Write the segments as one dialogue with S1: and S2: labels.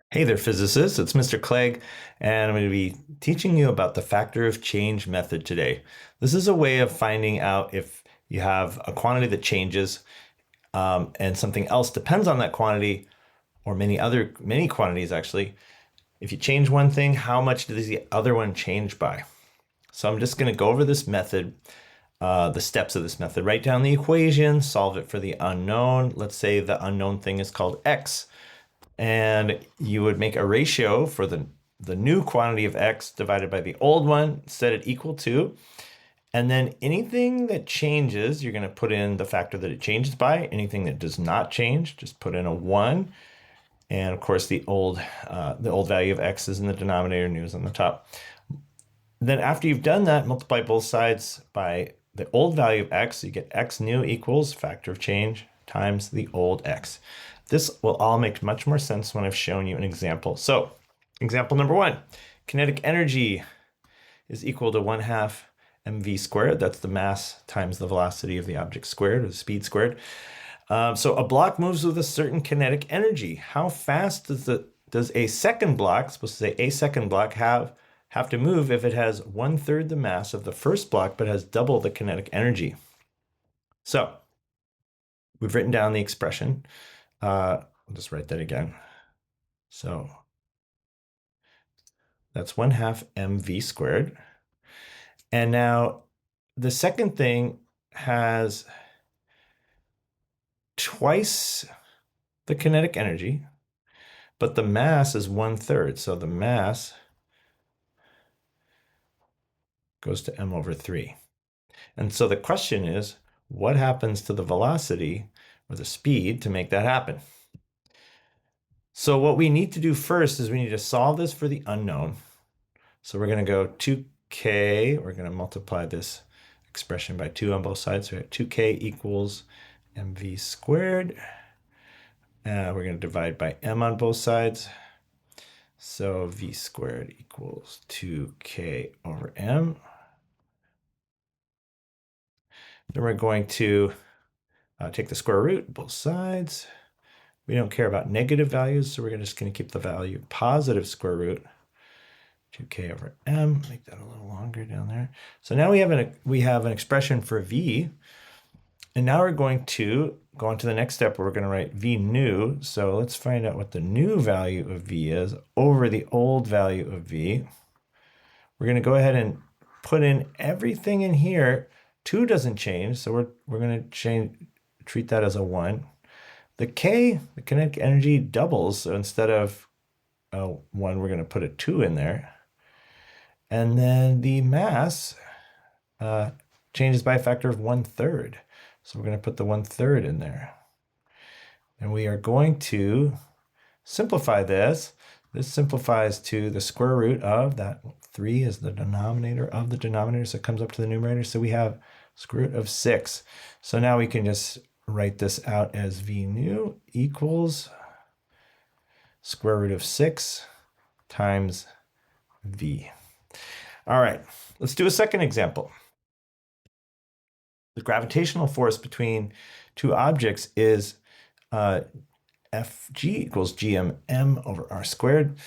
S1: Hey there, physicists. It's Mr. Clegg, and I'm going to be teaching you about the factor of change method today. This is a way of finding out if you have a quantity that changes and something else depends on that quantity, or many quantities actually. If you change one thing, how much does the other one change by? So I'm just going to go over this method, the steps of this method. Write down the equation, solve it for the unknown. Let's say the unknown thing is called x. And you would make a ratio for the new quantity of x divided by the old one, set it equal to, and then anything that changes, you're going to put in the factor that it changes by. Anything that does not change, just put in a 1. And of course, the old value of x is in the denominator, new is on the top. Then after you've done that, multiply both sides by the old value of x. So you get x new equals factor of change times the old x. This will all make much more sense when I've shown you an example. So example number 1, kinetic energy is equal to 1/2 mv squared. That's the mass times the velocity of the object squared, or the speed squared. So a block moves with a certain kinetic energy. How fast does a second block, supposed to say a second block, have to move if it has 1/3 the mass of the first block but has double the kinetic energy? So we've written down the expression. I'll just write that again. So that's 1/2 mv squared. And now the second thing has twice the kinetic energy, but the mass is 1/3. So the mass goes to m over 3. And so the question is, what happens to the velocity or the speed to make that happen? So what we need to do first is we need to solve this for the unknown. So we're going to go 2k, we're going to multiply this expression by 2 on both sides. So we have 2k equals mv squared. We're going to divide by m on both sides. So v squared equals 2k over m. Then we're going to take the square root, both sides. We don't care about negative values, so we're just going to keep the value positive square root 2k over m. Make that a little longer down there. So now we have an expression for v, and now we're going to go on to the next step where we're going to write v new. So let's find out what the new value of v is over the old value of v. We're going to go ahead and put in everything in here. 2 doesn't change, so we're going to treat that as a 1. The K, the kinetic energy, doubles. So instead of 1, we're going to put a 2 in there. And then the mass changes by a factor of 1/3. So we're going to put the 1/3 in there. And we are going to simplify this. This simplifies to the square root of that. 3 is the denominator of the denominator, so it comes up to the numerator. So we have square root of 6. So now we can just write this out as v new equals square root of 6 times v. All right, let's do a second example. The gravitational force between two objects is Fg equals gmm over r squared.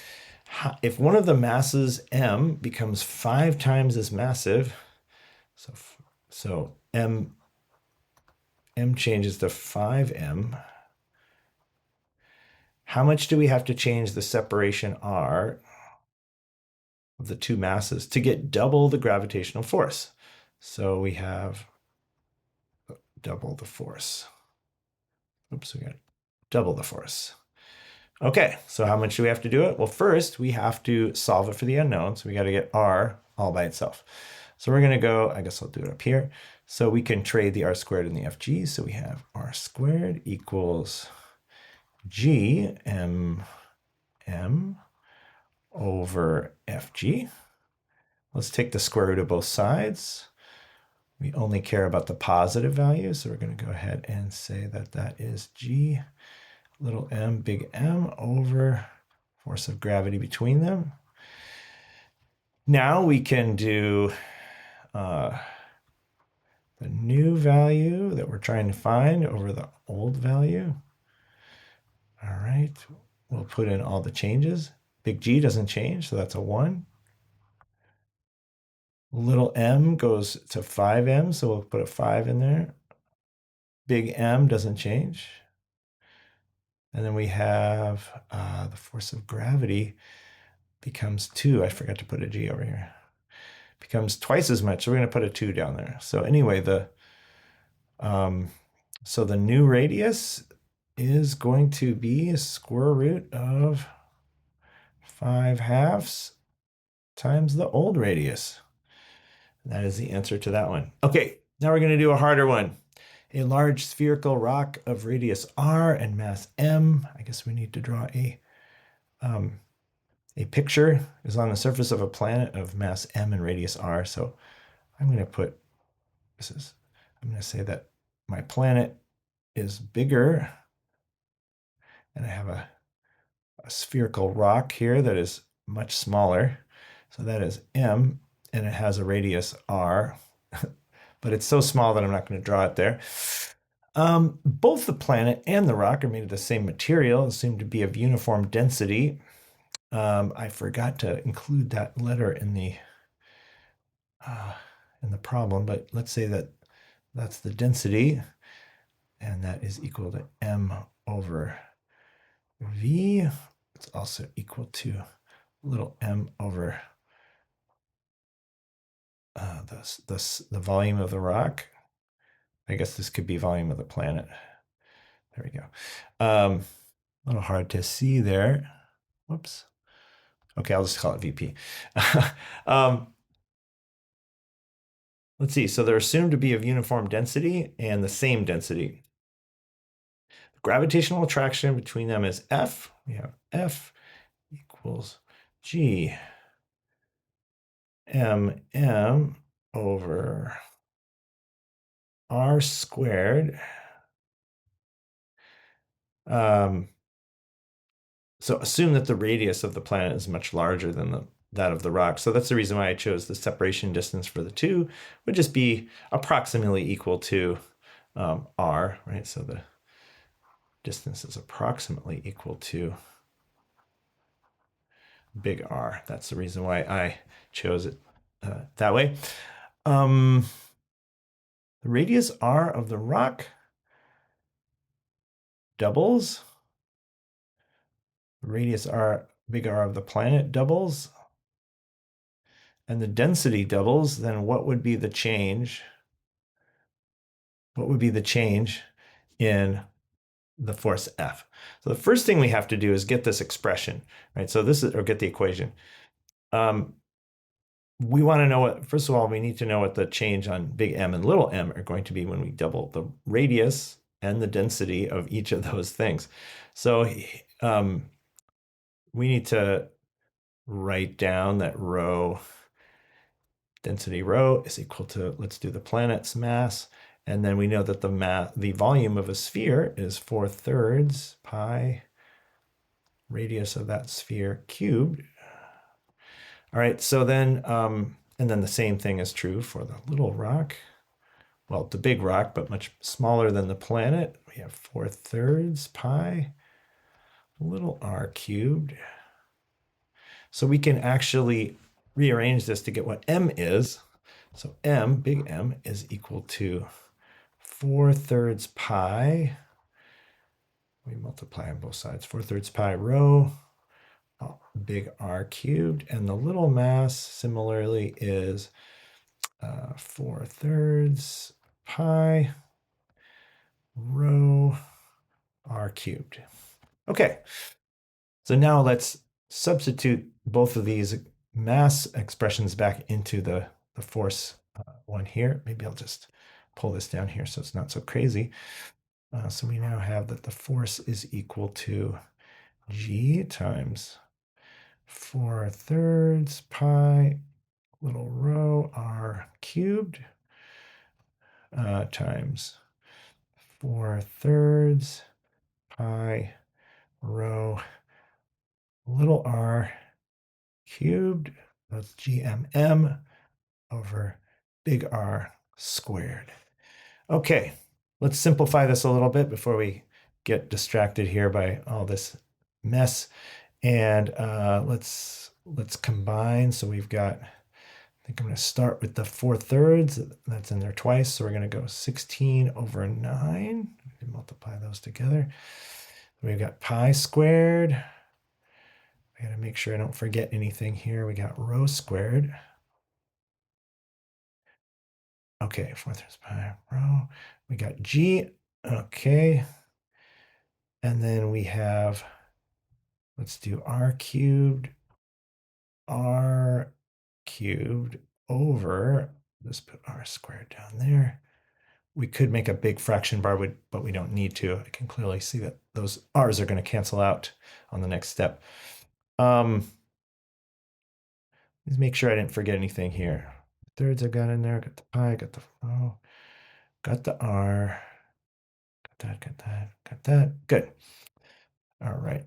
S1: If one of the masses m becomes 5 times as massive, so m changes to 5m, how much do we have to change the separation r of the two masses to get double the gravitational force? So we have double the force. Oops, we got double the force. Okay, so how much do we have to do it? Well, first we have to solve it for the unknown. So we got to get r all by itself. So we're going to go, I guess I'll do it up here. So we can trade the r squared and the fg. So we have r squared equals g m over fg. Let's take the square root of both sides. We only care about the positive value. So we're going to go ahead and say that that is g little m, big M, over force of gravity between them. Now we can do the new value that we're trying to find over the old value. All right, we'll put in all the changes. Big G doesn't change, so that's a 1. Little m goes to 5m, so we'll put a 5 in there. Big M doesn't change. And then we have the force of gravity becomes 2. I forgot to put a G over here. Becomes twice as much, so we're going to put a 2 down there. So anyway, so the new radius is going to be square root of 5/2 times the old radius. That is the answer to that one. Okay, now we're going to do a harder one. A large spherical rock of radius r and mass m. I guess we need to draw a picture is on the surface of a planet of mass m and radius r. So I'm going to put I'm going to say that my planet is bigger, and I have a spherical rock here that is much smaller. So that is m, and it has a radius r, but it's so small that I'm not going to draw it there. Both the planet and the rock are made of the same material, assumed to be of uniform density. I forgot to include that letter in the problem, but let's say that that's the density, and that is equal to m over v. It's also equal to little m over the volume of the rock. I guess this could be volume of the planet. There we go. A little hard to see there. Whoops. Okay, I'll just call it VP. Let's see. So they're assumed to be of uniform density and the same density. The gravitational attraction between them is F. We have F equals G m over r squared. So assume that the radius of the planet is much larger than that of the rock. So that's the reason why I chose the separation distance for the two would just be approximately equal to r, right? So the distance is approximately equal to big R. That's the reason why I chose it that way. The radius r of the rock doubles. The radius r, big R of the planet doubles. And the density doubles, then what would be the change? What would be the change in the force F? So the first thing we have to do is get this expression, right? So this is, or get the equation. We want to know what, first of all, we need to know what the change on big M and little m are going to be when we double the radius and the density of each of those things. So we need to write down that rho, density rho is equal to, let's do the planet's mass. And then we know that the volume of a sphere is 4/3 pi radius of that sphere cubed. All right, so then, and then the same thing is true for the little rock. Well, the big rock, but much smaller than the planet. We have 4/3 pi little r cubed. So we can actually rearrange this to get what m is. So m, big M, is equal to 4/3 pi. We multiply on both sides. 4/3 pi rho, big R cubed. And the little mass, similarly, is 4/3 pi rho r cubed. Okay, so now let's substitute both of these mass expressions back into the force one here. Maybe I'll just pull this down here so it's not so crazy. So we now have that the force is equal to G times 4/3 pi little rho r cubed times 4/3 pi rho little r cubed. That's GMM over big R squared. Okay, let's simplify this a little bit before we get distracted here by all this mess. And let's combine. So we've got, I think I'm going to start with the 4/3. That's in there twice. So we're going to go 16 over 9. Multiply those together. We've got pi squared. I got to make sure I don't forget anything here. We got rho squared. Okay, 4/3 pi rho. We got g. Okay. And then we have, let's do r cubed over, let's put r squared down there. We could make a big fraction bar, but we don't need to. I can clearly see that those r's are going to cancel out on the next step. Let's make sure I didn't forget anything here. Thirds I got in there, got the pi, got the rho, got the r, got that, got that, got that. Good. All right.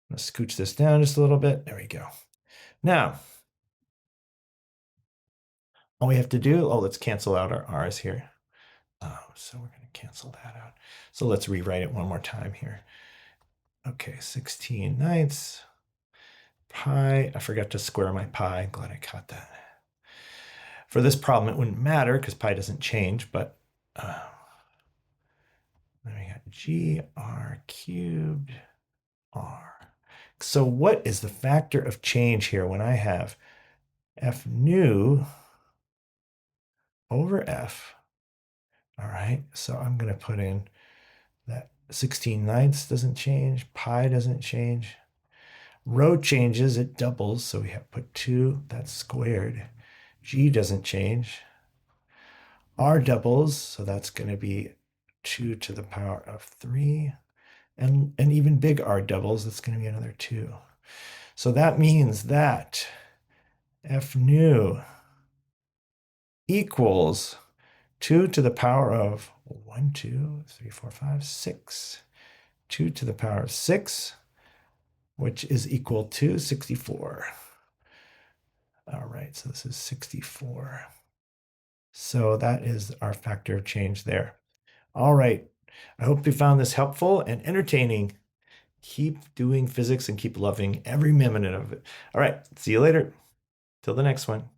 S1: Let's scooch this down just a little bit. There we go. Now, all we have to do, let's cancel out our r's here. So we're going to cancel that out. So let's rewrite it one more time here. Okay, 16/9 pi. I forgot to square my pi. Glad I caught that. For this problem, it wouldn't matter because pi doesn't change, but then we got gr cubed r. So what is the factor of change here when I have f nu over f? All right, so I'm going to put in that 16/9 doesn't change, pi doesn't change. Rho changes, it doubles, so we have put 2, that's squared. G doesn't change. R doubles, so that's going to be 2 to the power of 3. And even big R doubles, that's going to be another 2. So that means that F nu equals 2 to the power of 1, 2, 3, 4, 5, 6. 2 to the power of 6, which is equal to 64. All right, so this is 64. So that is our factor of change there. All right, I hope you found this helpful and entertaining. Keep doing physics and keep loving every minute of it. All right, see you later. Till the next one.